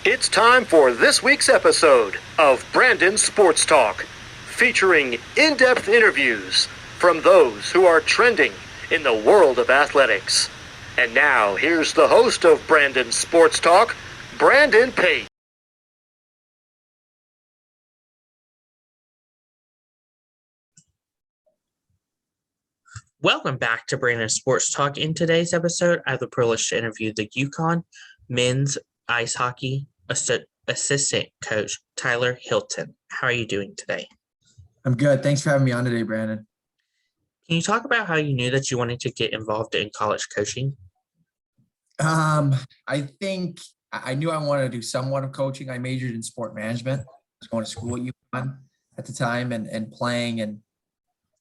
It's time for this week's episode of Brandon Sports Talk, featuring in-depth interviews from those who are trending in the world of athletics. And now, here's the host of Brandon Sports Talk, Brandon Pate. Welcome back to Brandon Sports Talk. In today's episode, I have the privilege to interview the UConn men's ice hockey assistant coach, Tyler Helton. How are you doing today? I'm good. Thanks for having me on today, Brandon. Can you talk about how you knew that you wanted to get involved in college coaching? I think I knew I wanted to do somewhat of coaching. I majored in sport management. I was going to school at UConn at the time and playing. And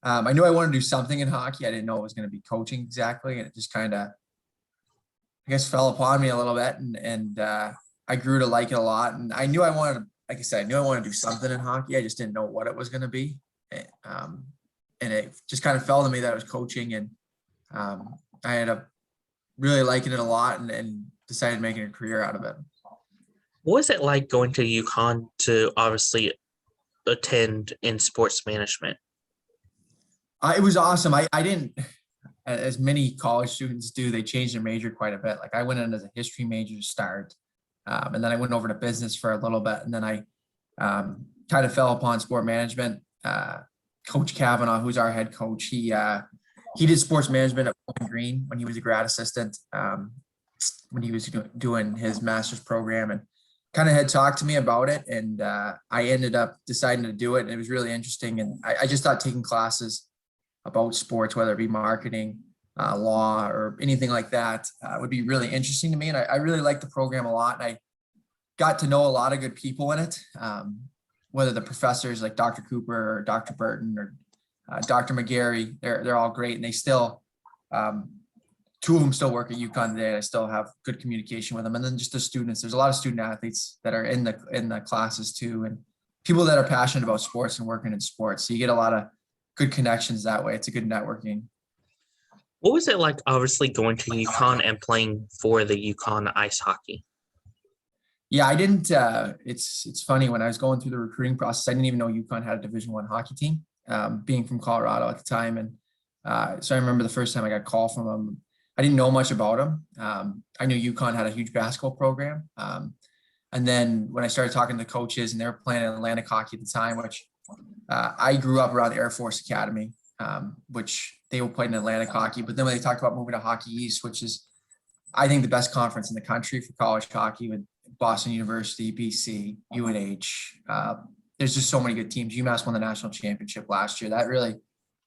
I knew I wanted to do something in hockey. I didn't know it was going to be coaching exactly. And it just kind of, I guess, fell upon me a little bit. And I grew to like it a lot. And I knew I wanted, like I said, I knew I wanted to do something in hockey. I just didn't know what it was going to be. And it just kind of fell to me that it was coaching. And I ended up really liking it a lot and decided making a career out of it. What was it like going to UConn to obviously attend in sports management? It was awesome. I didn't, as many college students do, they changed their major quite a bit. Like I went in as a history major to start, and then I went over to business for a little bit, and then I kind of fell upon sport management. Coach Kavanaugh, who's our head coach, he did sports management at Bowling Green when he was a grad assistant, when he was doing his master's program, and kind of had talked to me about it. And I ended up deciding to do it. And it was really interesting. And I just thought taking classes about sports, whether it be marketing, law, or anything like that, would be really interesting to me. And I really liked the program a lot. And I got to know a lot of good people in it, whether the professors like Dr. Cooper or Dr. Burton or Dr. McGarry, they're all great. And they still, two of them still work at UConn today. I still have good communication with them. And then just the students, there's a lot of student athletes that are in the classes too. And people that are passionate about sports and working in sports. So you get a lot of good connections that way. It's a good networking. What was it like, obviously, going to UConn and playing for the UConn ice hockey? Yeah, I didn't. It's funny, when I was going through the recruiting process, I didn't even know UConn had a Division I hockey team, being from Colorado at the time. And so I remember the first time I got a call from them, I didn't know much about them. I knew UConn had a huge basketball program. And then when I started talking to the coaches, and they were playing Atlantic hockey at the time, which I grew up around the Air Force Academy, which they were playing Atlantic hockey. But then when they talked about moving to Hockey East, which is, I think, the best conference in the country for college hockey, with Boston University, BC, UNH. There's just so many good teams. UMass won the national championship last year. That really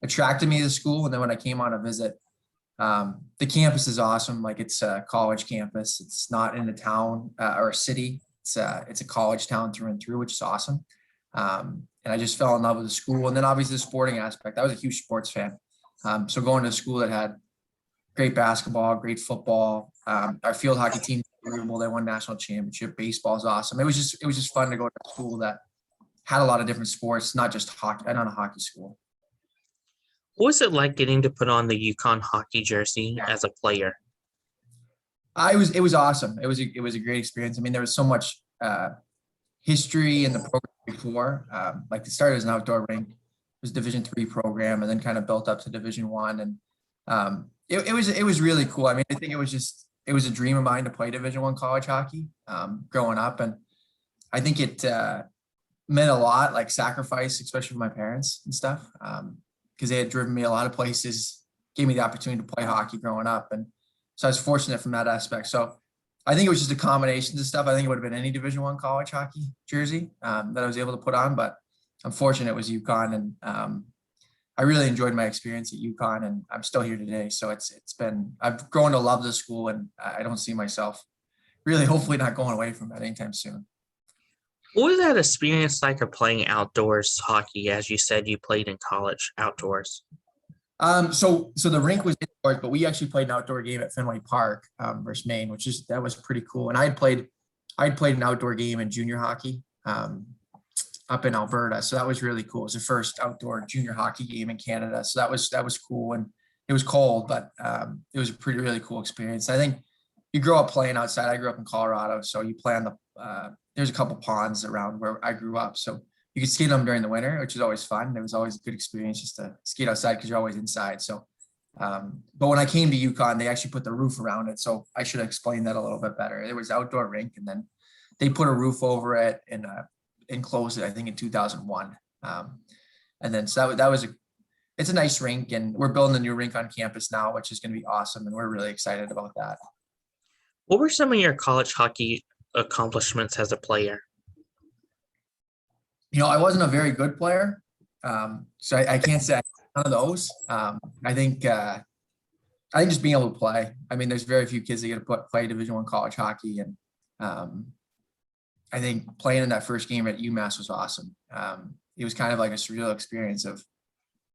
attracted me to the school. And then when I came on a visit, the campus is awesome. Like, it's a college campus. It's not in a town or a city. It's a college town through and through, which is awesome. And I just fell in love with the school. And then obviously the sporting aspect. I was a huge sports fan. So going to a school that had great basketball, great football, our field hockey team, they won national championship. Baseball is awesome. It was just fun to go to a school that had a lot of different sports, not just hockey. I'm not a hockey school. What was it like getting to put on the UConn hockey jersey as a player? It was awesome. It was a great experience. I mean, there was so much history in the program before. Like, it started as an outdoor rink. It was Division III program, and then kind of built up to Division I. And it was really cool. I mean, I think it was a dream of mine to play Division I college hockey growing up. And I think it meant a lot, like sacrifice, especially for my parents and stuff, because they had driven me a lot of places, gave me the opportunity to play hockey growing up. And so I was fortunate from that aspect. So I think it was just a combination of stuff. I think it would have been any Division I college hockey jersey that I was able to put on, but I'm fortunate it was UConn. And I really enjoyed my experience at UConn, and I'm still here today. So I've grown to love the school, and I don't see myself really, hopefully, not going away from that anytime soon. What was that experience like of playing outdoors hockey? As you said, you played in college outdoors. So the rink was indoors, but we actually played an outdoor game at Fenway Park versus Maine, that was pretty cool. And I'd played an outdoor game in junior hockey up in Alberta. So that was really cool. It was the first outdoor junior hockey game in Canada. So that was cool. And it was cold, but it was a really cool experience. I think you grow up playing outside. I grew up in Colorado. So you play on there's a couple ponds around where I grew up. So you could skate on them during the winter, which is always fun. It was always a good experience just to skate outside because you're always inside. So, but when I came to UConn, they actually put the roof around it. So I should explain that a little bit better. It was outdoor rink, and then they put a roof over it and enclosed it, I think in 2001. And then so it's a nice rink, and we're building a new rink on campus now, which is going to be awesome. And we're really excited about that. What were some of your college hockey accomplishments as a player? I wasn't a very good player. So I can't say none of those. I think just being able to play. I mean, there's very few kids that get to play Division I college hockey. And I think playing in that first game at UMass was awesome. It was kind of like a surreal experience of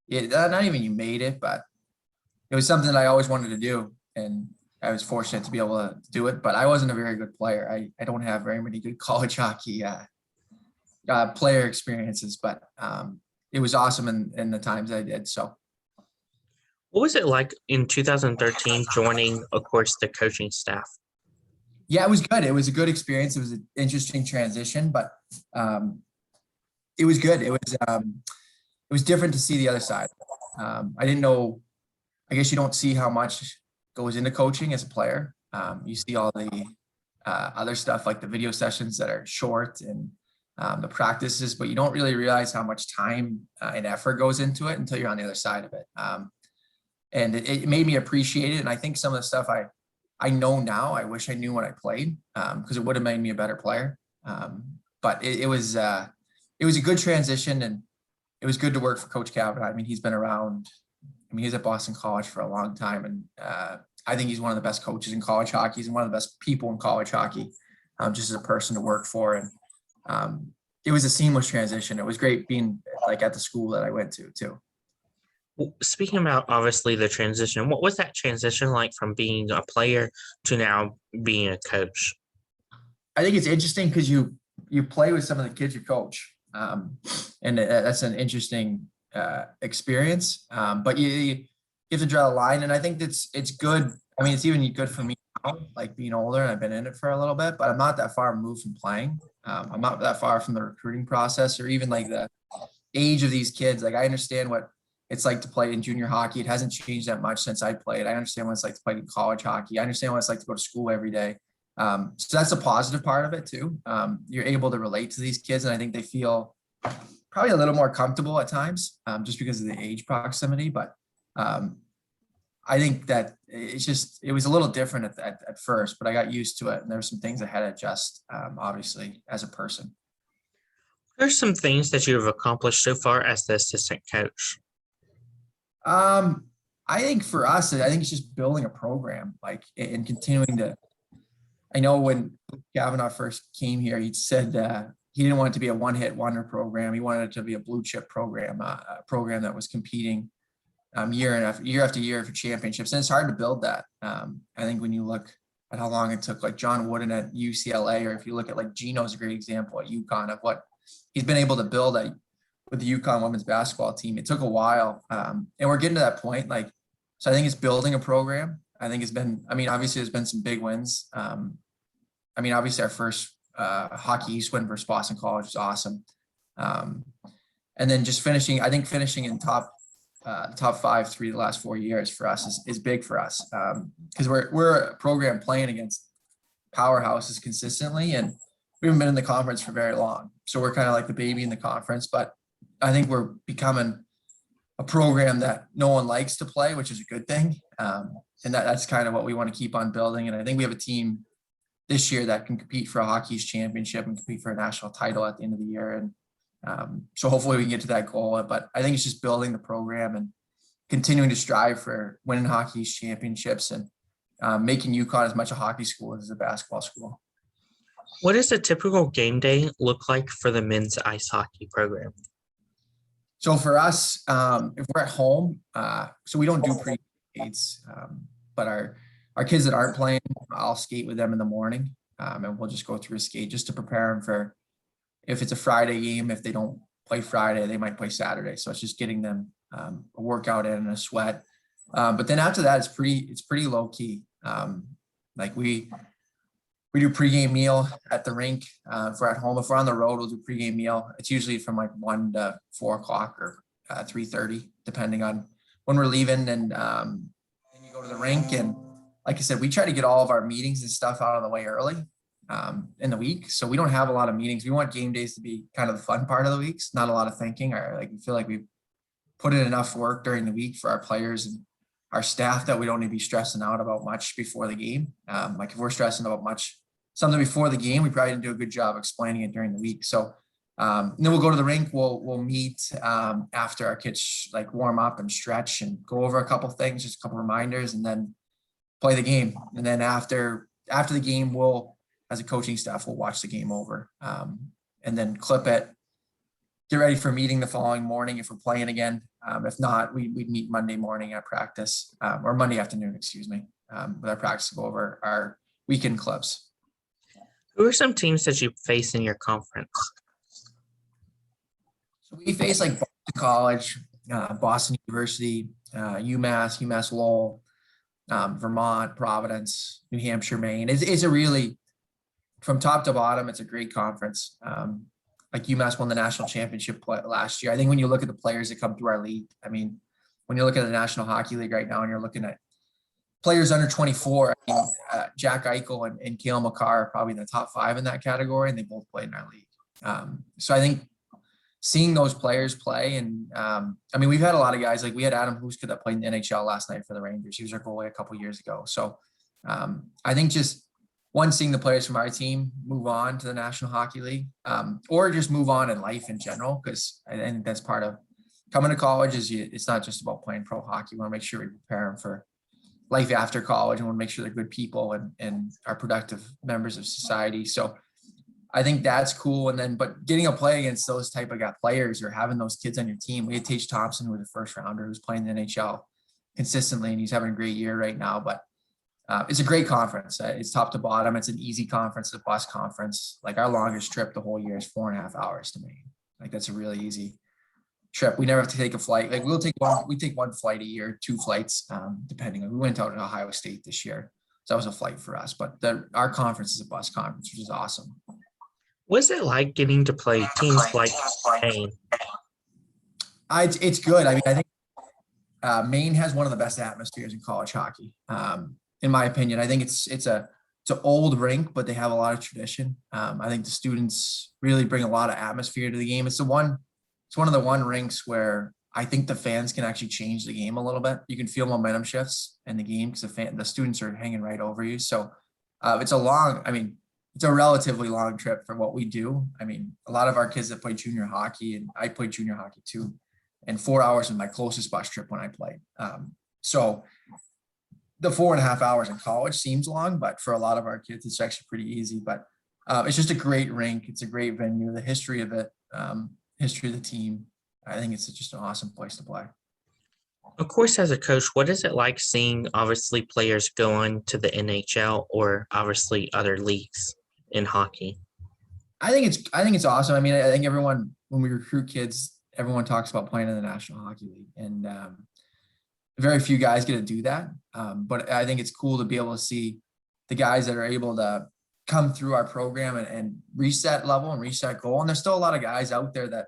it. Not even you made it, but it was something that I always wanted to do. And I was fortunate to be able to do it, but I wasn't a very good player. I don't have very many good college hockey player experiences, but it was awesome in the times I did. So, what was it like in 2013 joining, of course, the coaching staff? Yeah, it was good. It was a good experience. It was an interesting transition, but it was good. It was different to see the other side. I didn't know. I guess you don't see how much goes into coaching as a player. You see all the other stuff like the video sessions that are short and the practices, but you don't really realize how much time and effort goes into it until you're on the other side of it. And it made me appreciate it. And I think some of the stuff I know now, I wish I knew when I played because it would have made me a better player. But it was a good transition, and it was good to work for Coach Kavanaugh. I mean, he's been around. I mean, he's at Boston College for a long time, and I think he's one of the best coaches in college hockey. He's one of the best people in college hockey, just as a person to work for. And it was a seamless transition. It was great being like at the school that I went to too. Speaking about obviously the transition, what was that transition like from being a player to now being a coach? I think it's interesting because you play with some of the kids you coach, and that's an interesting experience. But you have to draw a line, and I think it's good. I mean, it's even good for me now, like being older, and I've been in it for a little bit, but I'm not that far removed from playing. I'm not that far from the recruiting process or even like the age of these kids. Like I understand what it's like to play in junior hockey. It hasn't changed that much since I played. I understand what it's like to play in college hockey. I understand what it's like to go to school every day. So that's a positive part of it too. You're able to relate to these kids, and I think they feel probably a little more comfortable at times, just because of the age proximity. But I think that it was a little different at first, but I got used to it. And there were some things I had to adjust, obviously, as a person. There's some things that you have accomplished so far as the assistant coach. I think for us, I think it's just building a program, like, and continuing to. I know when Kavanaugh first came here, he said he didn't want it to be a one-hit wonder program. He wanted it to be a blue chip program, a program that was competing year after year for championships. And it's hard to build that. I think when you look at how long it took, like John Wooden at UCLA, or if you look at like Gino's a great example at UConn of what he's been able to build with the UConn women's basketball team. It took a while, and we're getting to that point. Like, so I think it's building a program. I think obviously there's been some big wins. Obviously our first Hockey East win versus Boston College was awesome. And then just finishing in top 5 the last 4 years for us is big for us. Because we're a program playing against powerhouses consistently, and we haven't been in the conference for very long. So we're kind of like the baby in the conference, but I think we're becoming a program that no one likes to play, which is a good thing. And that's kind of what we want to keep on building. And I think we have a team this year that can compete for a Hockey East championship and compete for a national title at the end of the year. And so hopefully we can get to that goal. But I think it's just building the program and continuing to strive for winning Hockey East championships and making UConn as much a hockey school as a basketball school. What does a typical game day look like for the men's ice hockey program? So for us, if we're at home, so we don't do pre-skates, but our kids that aren't playing, I'll skate with them in the morning, and we'll just go through a skate just to prepare them for if it's a Friday game. If they don't play Friday, they might play Saturday. So it's just getting them a workout in and a sweat. But then after that, it's pretty low key. Like we we do pregame meal at the rink. If we're at home, if we're on the road, we'll do pregame meal. It's usually from like 1 to 4 o'clock or 3:30, depending on when we're leaving. And then you go to the rink, and like I said, we try to get all of our meetings and stuff out of the way early in the week. So we don't have a lot of meetings. We want game days to be kind of the fun part of the weeks, not a lot of thinking, or like we feel like we've put in enough work during the week for our players and our staff that we don't need to be stressing out about much before the game. Like if we're stressing about something before the game, we probably didn't do a good job explaining it during the week. So and then we'll go to the rink. We'll meet after our kids like warm up and stretch and go over a couple things, just a couple reminders, and then play the game. And then after the game, we'll, as a coaching staff, we'll watch the game over and then clip it, get ready for meeting the following morning if we're playing again. If not, we'd meet Monday morning at practice or Monday afternoon, excuse me, with our practice to go over our weekend clips. Who are some teams that you face in your conference? So we face like Boston College, Boston University, UMass Lowell, Vermont, Providence, New Hampshire, Maine. It's a really, from top to bottom, it's a great conference. Like UMass won the national championship last year. I think when you look at the players that come through our league, I mean, when you look at the National Hockey League right now and you're looking at players under 24, I mean, Jack Eichel and Cale Makar are probably in the top 5 in that category, and they both played in our league. So I think seeing those players play, and I mean, we've had a lot of guys, like we had Adam Huska that played in the NHL last night for the Rangers. He was our goalie a couple years ago. So I think just seeing the players from our team move on to the National Hockey League, or just move on in life in general, because I think that's part of coming to college it's not just about playing pro hockey. We want to make sure we prepare them for life after college, and want to make sure they're good people and are productive members of society. So I think that's cool. And then, but getting a play against those type of players or having those kids on your team, we had Tage Thompson, who was a first rounder, who's playing the NHL consistently, and he's having a great year right now. But it's a great conference. It's top to bottom. It's an easy conference, a bus conference. Like our longest trip the whole year is 4.5 hours to Maine. Like that's a really easy trip. We never have to take a flight. Like we take one flight a year, 2 flights, depending on. We went out to Ohio State this year, so that was a flight for us. But our conference is a bus conference, which is awesome. What's it like getting to play teams like Maine? It's good. I mean, I think Maine has one of the best atmospheres in college hockey, in my opinion. I think it's an old rink, but they have a lot of tradition. I think the students really bring a lot of atmosphere to the game. It's one of the rinks where I think the fans can actually change the game a little bit. You can feel momentum shifts in the game because the students are hanging right over you. So it's a relatively long trip for what we do. I mean, a lot of our kids that play junior hockey, and I played junior hockey too, and 4 hours was my closest bus trip when I played. So the 4.5 hours in college seems long, but for a lot of our kids, it's actually pretty easy. But it's just a great rink. It's a great venue. The history of it, history of the team, I think it's just an awesome place to play. Of course, as a coach, what is it like seeing obviously players go on to the NHL or obviously other leagues in hockey? I think it's awesome. I mean, I think everyone, when we recruit kids, everyone talks about playing in the National Hockey League, and very few guys get to do that. But I think it's cool to be able to see the guys that are able to come through our program and reach that level and reach that goal. And there's still a lot of guys out there that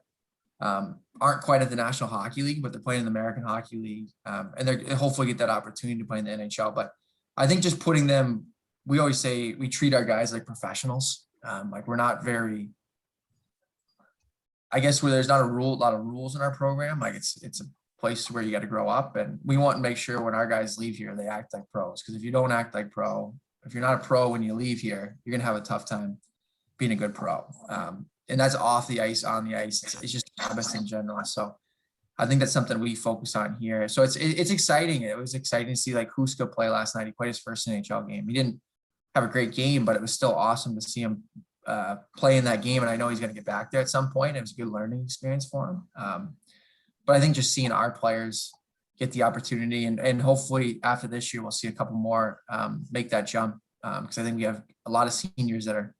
aren't quite at the National Hockey League, but they're playing in the American Hockey League, and they hopefully get that opportunity to play in the NHL. But I think just putting them, we always say we treat our guys like professionals. Like we're not very, I guess, where there's not a lot of rules in our program. Like it's a place where you got to grow up, and we want to make sure when our guys leave here, they act like pros. Because if you don't act like pro, if you're not a pro when you leave here, you're gonna have a tough time being a good pro. And that's off the ice, on the ice. It's just habits in general. So I think that's something we focus on here. So it's exciting. It was exciting to see like Huska play last night. He played his first NHL game. He didn't have a great game, but it was still awesome to see him play in that game. And I know he's going to get back there at some point. It was a good learning experience for him. But I think just seeing our players get the opportunity, and hopefully after this year, we'll see a couple more make that jump. Because I think we have a lot of seniors that are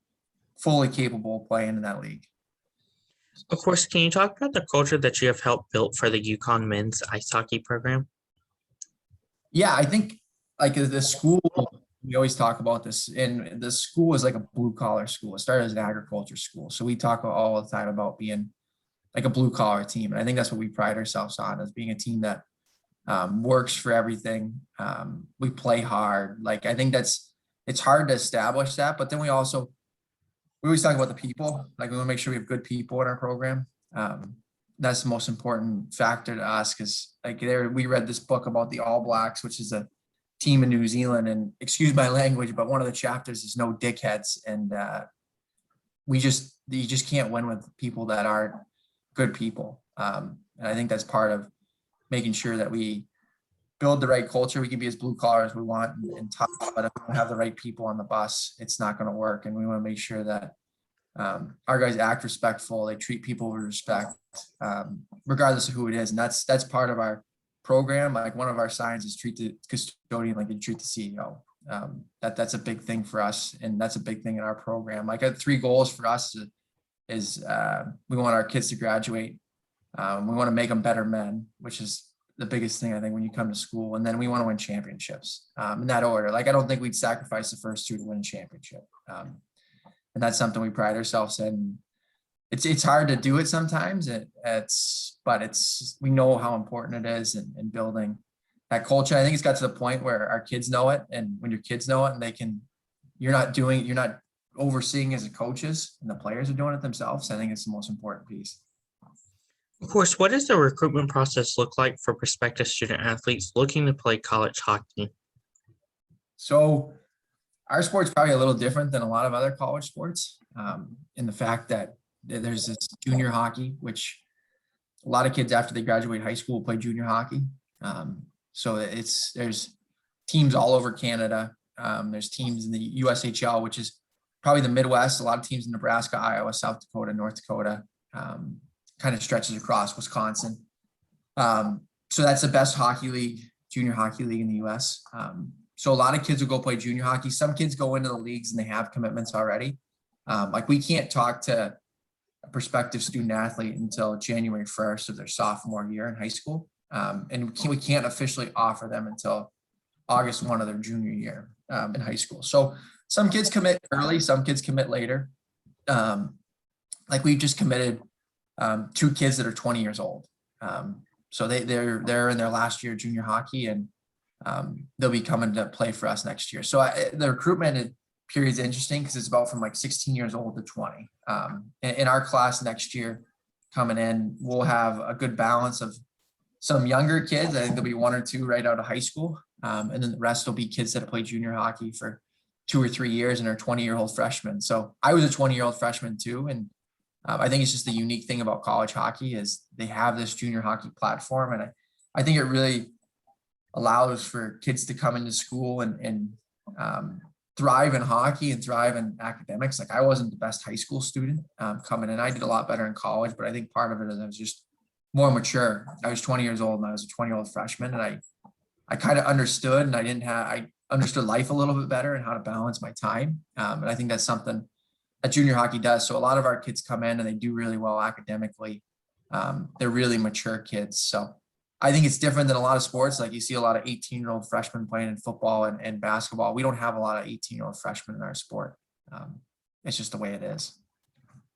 fully capable of playing in that league. Of course, can you talk about the culture that you have helped build for the UConn men's ice hockey program? Yeah, I think like the school we always talk about this, and the school is like a blue collar school. It started as an agriculture school. So we talk all the time about being like a blue collar team. And I think that's what we pride ourselves on, as being a team that works for everything. We play hard. Like, I think it's hard to establish that, but then we always talk about the people. Like, we want to make sure we have good people in our program. That's the most important factor to us, because like we read this book about the All Blacks, which is a team in New Zealand, and excuse my language, but one of the chapters is no dickheads. And you just can't win with people that aren't good people. And I think that's part of making sure that we build the right culture. We can be as blue collar as we want and tough, but if we don't have the right people on the bus, it's not going to work. And we want to make sure that our guys act respectful. They treat people with respect, regardless of who it is. And that's part of our program. Like, one of our signs is treat the custodian like you treat the CEO. That's a big thing for us, and that's a big thing in our program. Like, 3 goals for us is we want our kids to graduate. We want to make them better men, which is the biggest thing, I think, when you come to school. And then we want to win championships, in that order. Like, I don't think we'd sacrifice the first 2 to win a championship. And that's something we pride ourselves in. It's hard to do it sometimes. But we know how important it is in building that culture. I think it's got to the point where our kids know it, and when your kids know it, and you're not overseeing as a coaches, and the players are doing it themselves. I think it's the most important piece. Of course, what does the recruitment process look like for prospective student athletes looking to play college hockey? So our sport's probably a little different than a lot of other college sports, in the fact that there's this junior hockey, which a lot of kids after they graduate high school play junior hockey. So there's teams all over Canada. There's teams in the USHL, which is probably the Midwest. A lot of teams in Nebraska, Iowa, South Dakota, North Dakota, kind of stretches across Wisconsin. So that's the best hockey league, junior hockey league in the US. So a lot of kids will go play junior hockey. Some kids go into the leagues and they have commitments already. Like, we can't talk to a prospective student athlete until January 1st of their sophomore year in high school. And we can't officially offer them until August 1 of their junior year in high school. So some kids commit early, some kids commit later. Like, we've just committed 2 kids that are 20 years old. So they're in their last year of junior hockey, and they'll be coming to play for us next year. So the recruitment period is interesting, because it's about from like 16 years old to 20. In our class next year coming in, we'll have a good balance of some younger kids. I think there'll be 1 or 2 right out of high school. And then the rest will be kids that have played junior hockey for 2 or 3 years and are 20-year-old freshmen. So I was a 20-year-old freshman too. And I think it's just the unique thing about college hockey is they have this junior hockey platform. And I think it really allows for kids to come into school and thrive in hockey and thrive in academics. Like, I wasn't the best high school student coming in. I did a lot better in college, but I think part of it is I was just more mature. I was 20 years old and I was a 20-year-old freshman, and I kind of understood, and I understood life a little bit better and how to balance my time. And I think that's something that junior hockey does. So a lot of our kids come in and they do really well academically. They're really mature kids. So I think it's different than a lot of sports. Like, you see a lot of 18-year-old freshmen playing in football and basketball. We don't have a lot of 18-year-old freshmen in our sport. It's just the way it is.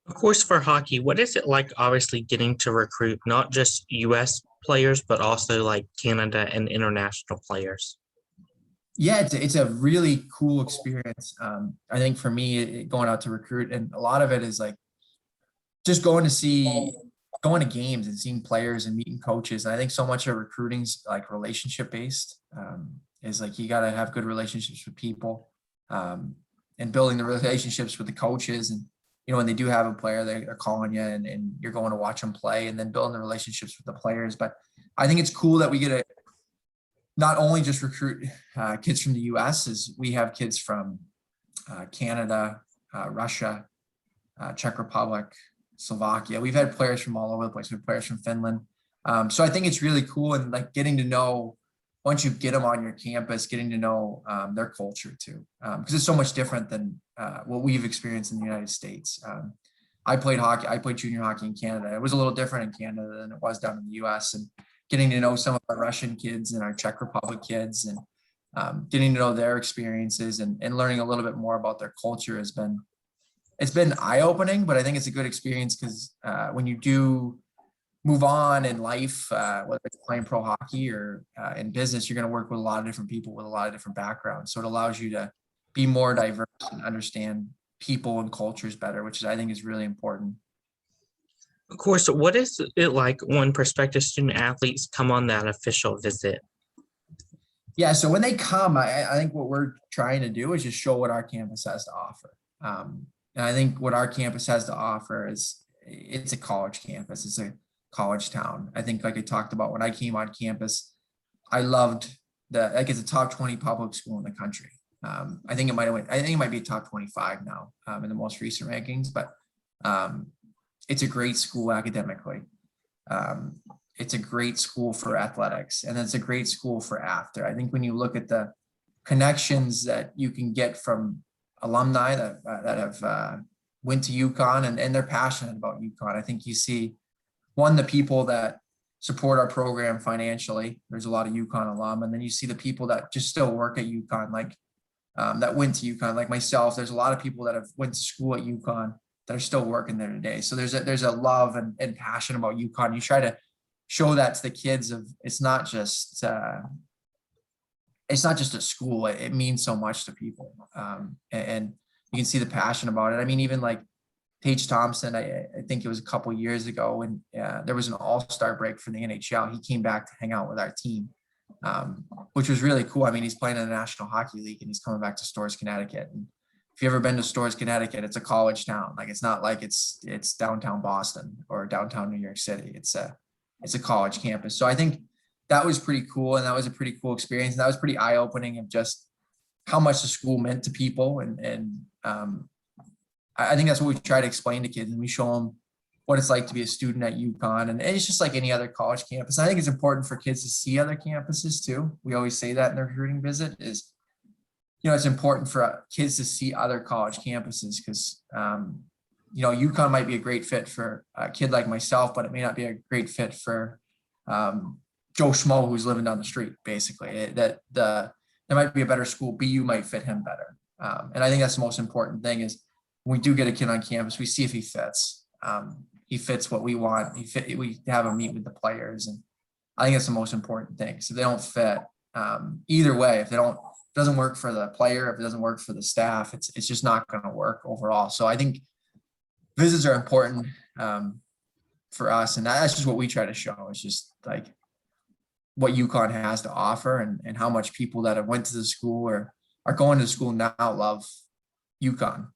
Of course, for hockey, what is it like obviously getting to recruit not just U.S. players, but also like Canada and international players? Yeah, it's a really cool experience. I think for me, going out to recruit, and a lot of it is like just going to games and seeing players and meeting coaches. And I think so much of recruiting's like relationship based. Is like, you got to have good relationships with people, and building the relationships with the coaches. And, you know, when they do have a player, they're calling you and you're going to watch them play, and then building the relationships with the players. But I think it's cool that we get to not only just recruit kids from the US, is we have kids from Canada, Russia, Czech Republic, Slovakia. We've had players from all over the place. We have players from Finland. So I think it's really cool, and like getting to know, once you get them on your campus, getting to know their culture too, because it's so much different than what we've experienced in the United States. I played junior hockey in Canada. It was a little different in Canada than it was down in the US, and getting to know some of our Russian kids and our Czech Republic kids, and getting to know their experiences and learning a little bit more about their culture it's been eye-opening, but I think it's a good experience because when you do move on in life, whether it's playing pro hockey or in business, you're going to work with a lot of different people with a lot of different backgrounds. So it allows you to be more diverse and understand people and cultures better, which I think is really important. Of course, what is it like when prospective student athletes come on that official visit? Yeah, so when they come, I think what we're trying to do is just show what our campus has to offer. And I think what our campus has to offer is it's a college campus. It's a college town. I think like I talked about when I came on campus, I loved it's a top 20 public school in the country. I think it might be a top 25 now in the most recent rankings, but it's a great school academically. It's a great school for athletics, and it's a great school for after. I think when you look at the connections that you can get from alumni that have went to UConn and they're passionate about UConn, I think you see the people that support our program financially. There's a lot of UConn alum, and then you see the people that just still work at UConn, like that went to UConn, like myself. There's a lot of people that have went to school at UConn that are still working there today. So there's a love and passion about UConn. You try to show that to the kids of it's not just a school. It means so much to people, and you can see the passion about it. I mean, even like Tage Thompson, I think it was a couple years ago when there was an all-star break for the NHL. He came back to hang out with our team, which was really cool. I mean, he's playing in the National Hockey League and he's coming back to Storrs, Connecticut. And if you've ever been to Storrs, Connecticut, it's a college town. Like it's not like it's downtown Boston or downtown New York City. It's a college campus. So I think that was pretty cool, and that was a pretty cool experience. And that was pretty eye-opening of just how much the school meant to people. And I think that's what we try to explain to kids, and we show them what it's like to be a student at UConn. And it's just like any other college campus. I think it's important for kids to see other campuses too. We always say that in the recruiting visit is, it's important for kids to see other college campuses because, UConn might be a great fit for a kid like myself, but it may not be a great fit for Joe Schmo who's living down the street, basically. There might be a better school. BU might fit him better. And I think that's the most important thing is when we do get a kid on campus, we see if he fits. He fits what we want. We have him meet with the players. And I think that's the most important thing. So they don't fit either way. If it doesn't work for the player, if it doesn't work for the staff, it's just not going to work overall. So I think visits are important for us. And that's just what we try to show. It's just like what UConn has to offer and how much people that have went to the school or are going to school now love UConn.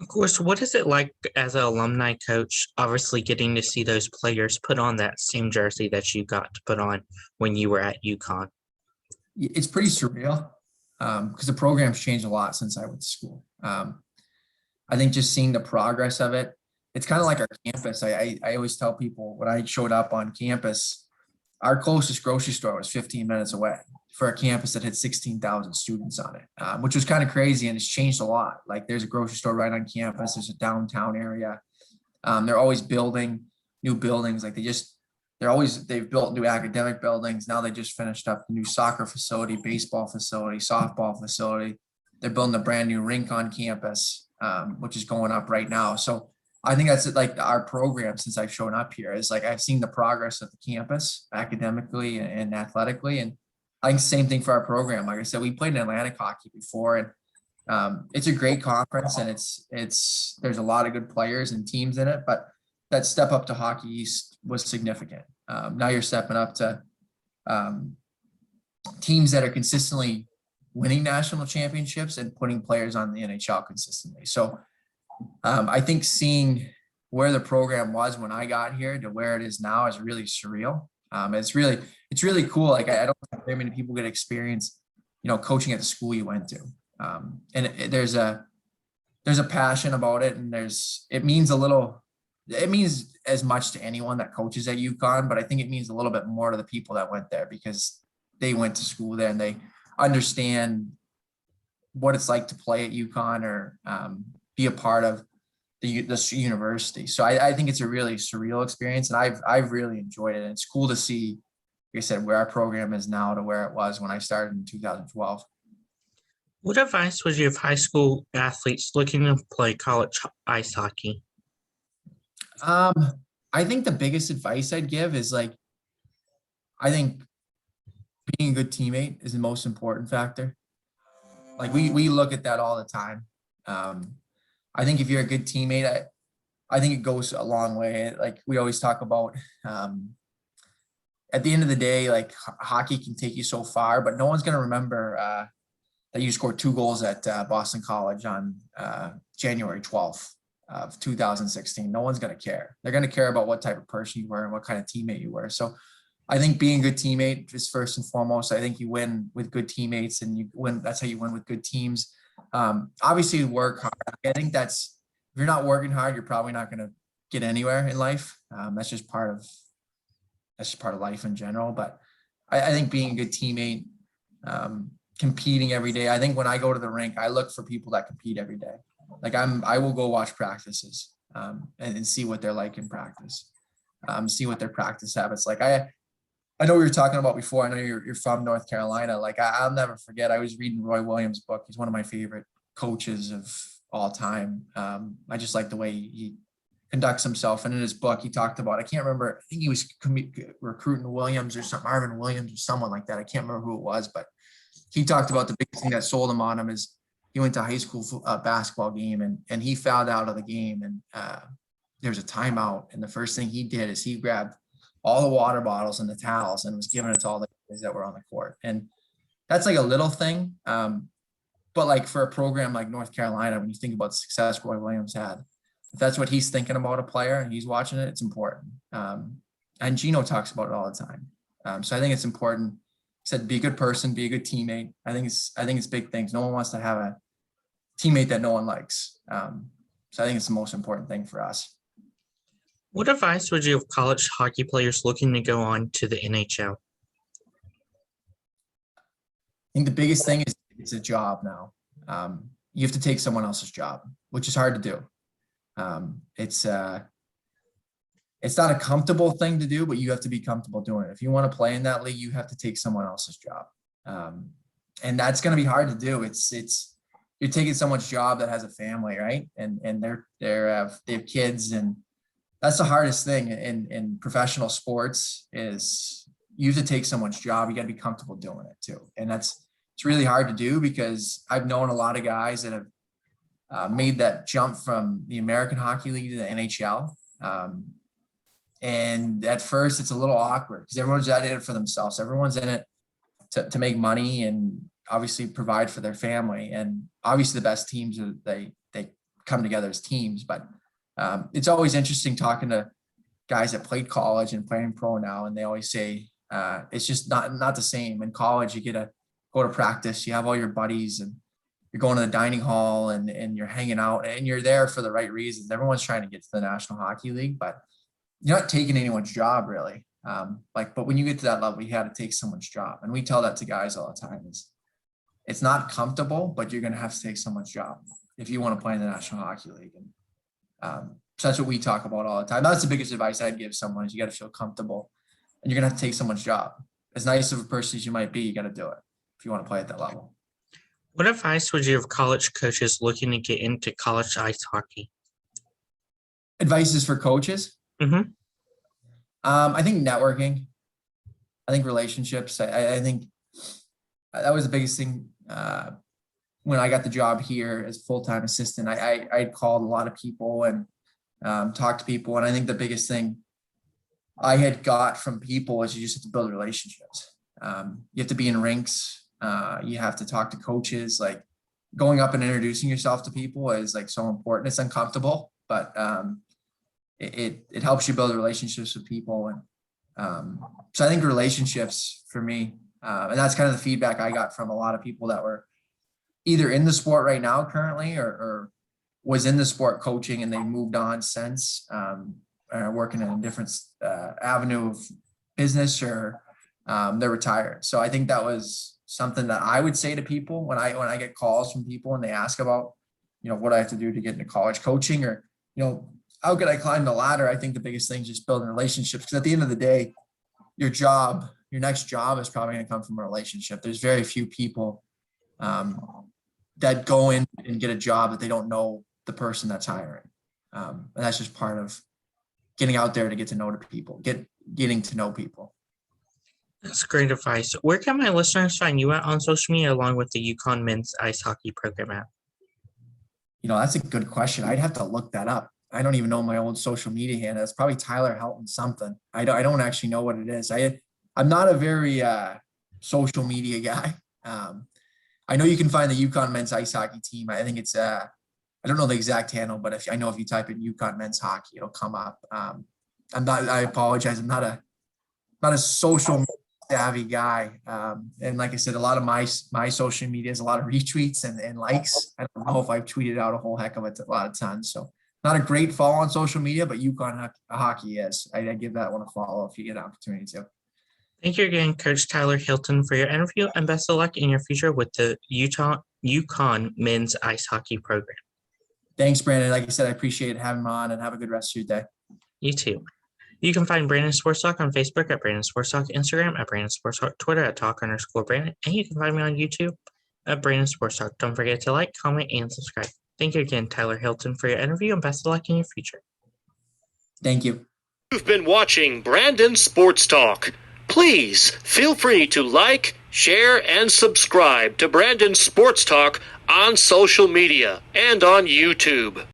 Of course, what is it like as an alumni coach, obviously getting to see those players put on that same jersey that you got to put on when you were at UConn? It's pretty surreal because the program's changed a lot since I went to school. I think just seeing the progress of it, it's kind of like our campus. I always tell people when I showed up on campus, our closest grocery store was 15 minutes away for a campus that had 16,000 students on it, which was kind of crazy, and it's changed a lot. Like there's a grocery store right on campus. There's a downtown area. They're always building new buildings. Like they've built new academic buildings. Now they just finished up the new soccer facility, baseball facility, softball facility. They're building a brand new rink on campus, which is going up right now. So I think that's like our program since I've shown up here is like I've seen the progress of the campus academically and athletically. And I think same thing for our program. Like I said, we played in Atlantic hockey before, and it's a great conference, and there's a lot of good players and teams in it, but that step up to Hockey East was significant. Now you're stepping up to teams that are consistently winning national championships and putting players on the NHL consistently. So I think seeing where the program was when I got here to where it is now is really surreal. It's really cool. Like I don't think very many people get experience, coaching at the school you went to. And there's a passion about it, and it means as much to anyone that coaches at UConn, but I think it means a little bit more to the people that went there because they went to school there and they understand what it's like to play at UConn or be a part of this university. So I think it's a really surreal experience, and I've really enjoyed it. And it's cool to see like I said, where our program is now to where it was when I started in 2012. What advice would you give high school athletes looking to play college ice hockey? I think the biggest advice I'd give is like, I think being a good teammate is the most important factor. Like we look at that all the time. I think if you're a good teammate, I think it goes a long way. Like we always talk about, at the end of the day, like hockey can take you so far, but no one's going to remember that you scored 2 goals at Boston College on January 12th of 2016. No one's going to care. They're going to care about what type of person you were and what kind of teammate you were. So I think being a good teammate is first and foremost. I think you win with good teammates, and you win. That's how you win with good teams. Obviously, work hard. I think that's, if you're not working hard, you're probably not going to get anywhere in life. That's just part of life in general. But I think being a good teammate, competing every day. I think when I go to the rink, I look for people that compete every day. Like I will go watch practices and see what they're like in practice, see what their practice habits like. I know we were talking about before. I know you're from North Carolina. Like I'll never forget. I was reading Roy Williams' book. He's one of my favorite coaches of all time. I just like the way he conducts himself. And in his book, he talked about, I can't remember, I think he was recruiting Williams or something, Marvin Williams or someone like that. I can't remember who it was, but he talked about the biggest thing that sold him on him is he went to a high school basketball game and he fouled out of the game, and there was a timeout. And the first thing he did is he grabbed all the water bottles and the towels and was giving it to all the guys that were on the court. And that's like a little thing. But like for a program like North Carolina, when you think about the success Roy Williams had, if that's what he's thinking about a player and he's watching it, it's important. And Gino talks about it all the time. So I think it's important. He said, be a good person, be a good teammate. I think it's big things. No one wants to have a teammate that no one likes. So I think it's the most important thing for us. What advice would you give college hockey players looking to go on to the NHL? I think the biggest thing is it's a job now. You have to take someone else's job, which is hard to do. It's not a comfortable thing to do, but you have to be comfortable doing it. If you want to play in that league, you have to take someone else's job. And that's going to be hard to do. It's you're taking someone's job that has a family, right? And they have kids, and that's the hardest thing in professional sports is you have to take someone's job. You got to be comfortable doing it too. And it's really hard to do because I've known a lot of guys that have made that jump from the American Hockey League to the NHL. And at first it's a little awkward because everyone's in it for themselves. Everyone's in it to make money and obviously provide for their family. And obviously the best teams they come together as teams, but it's always interesting talking to guys that played college and playing pro now. And they always say, it's just not the same. In college, you get to go to practice, you have all your buddies, and you're going to the dining hall and you're hanging out, and you're there for the right reasons. Everyone's trying to get to the National Hockey League, but you're not taking anyone's job really. But when you get to that level, you have to take someone's job. And we tell that to guys all the time is it's not comfortable, but you're going to have to take someone's job if you want to play in the National Hockey League. And so that's what we talk about all the time. That's the biggest advice I'd give someone is you got to feel comfortable, and you're going to have to take someone's job. As nice of a person as you might be, you got to do it if you want to play at that level. What advice would you give college coaches looking to get into college ice hockey? Advice is for coaches. Mm-hmm. I think networking. I think relationships. I think that was the biggest thing when I got the job here as full-time assistant. I called a lot of people and talked to people. And I think the biggest thing I had got from people is you just have to build relationships. You have to be in rinks. You have to talk to coaches. Like going up and introducing yourself to people is like so important. It's uncomfortable, but it helps you build relationships with people. And so I think relationships for me, and that's kind of the feedback I got from a lot of people that were either in the sport right now currently or was in the sport coaching and they moved on since working in a different avenue of business or they're retired. So I think that was something that I would say to people when I get calls from people and they ask about, what I have to do to get into college coaching or, how could I climb the ladder? I think the biggest thing is just building relationships, because at the end of the day, your job, your next job is probably going to come from a relationship. There's very few people that go in and get a job that they don't know the person that's hiring. And that's just part of getting out there to get to know the people, getting to know people. That's great advice. Where can my listeners find you at on social media along with the UConn men's ice hockey program at? That's a good question. I'd have to look that up. I don't even know my old social media handle. It's probably Tyler Helton something. I don't actually know what it is. I'm not a very social media guy. I know you can find the UConn men's ice hockey team. I think it's I don't know the exact handle, but if you type in UConn men's hockey, it'll come up. I apologize. I'm not a social savvy guy. And like I said, a lot of my social media is a lot of retweets and likes. I don't know if I've tweeted out a whole heck of a lot of tons. So not a great follow on social media, but UConn hockey is. I give that one a follow if you get an opportunity to. Thank you again, Coach Tyler Helton, for your interview, and best of luck in your future with the UConn men's ice hockey program. Thanks, Brandon. Like I said, I appreciate having me on, and have a good rest of your day. You too. You can find Brandon Sports Talk on Facebook at Brandon Sports Talk, Instagram at Brandon Sports Talk, Twitter at Talk_Brandon, and you can find me on YouTube at Brandon Sports Talk. Don't forget to like, comment, and subscribe. Thank you again, Tyler Helton, for your interview, and best of luck in your future. Thank you. You've been watching Brandon Sports Talk. Please feel free to like, share, and subscribe to Brandon Sports Talk on social media and on YouTube.